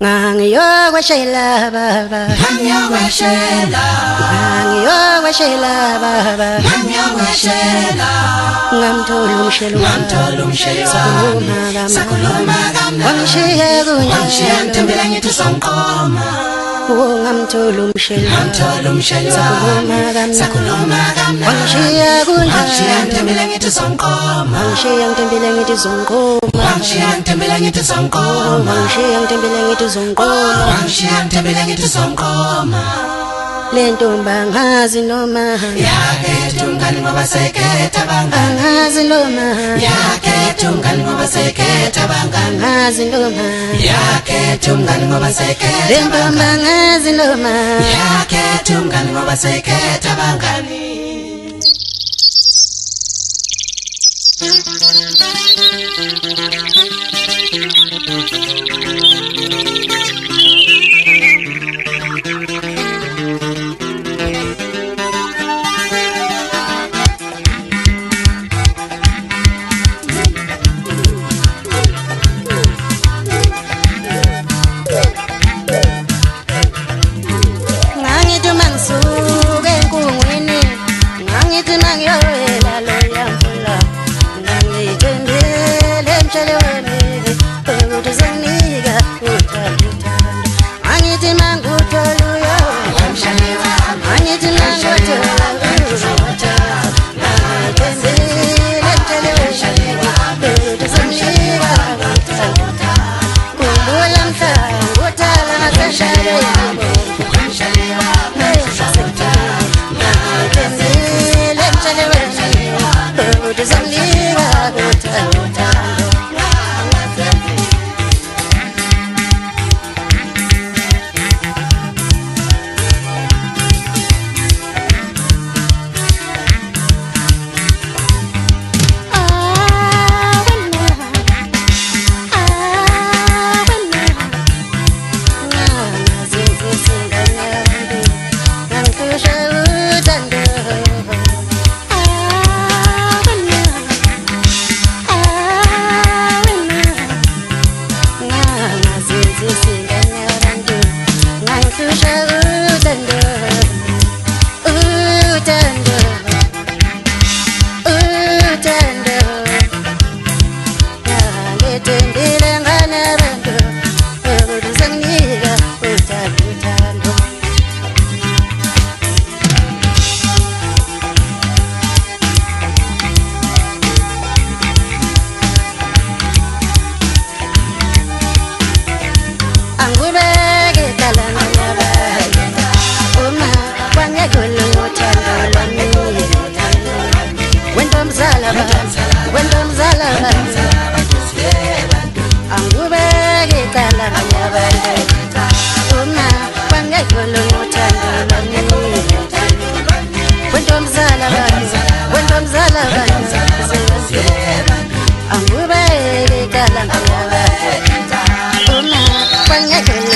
Ngangiyokweshela baba Ngangiyokweshela baba ngamthola umshelo sakhuluma kamnandi wangishiya ngitembela ngithi sonqoma ngamthola umshelo sakhuluma kamnandi wangishiya ngitembela ngithi sonqoma ngitembela ngithi zonqoma lentomba ngazi noma yakhetha umngani ngoba sekhetha abangani ngazi noma yakhetha umngani ngoba sekhetha abangani ngazi noma yakhetha umngani ngoba sekhetha lentomba ngazi noma yakhetha umngani ngoba sekhetha abangani I'm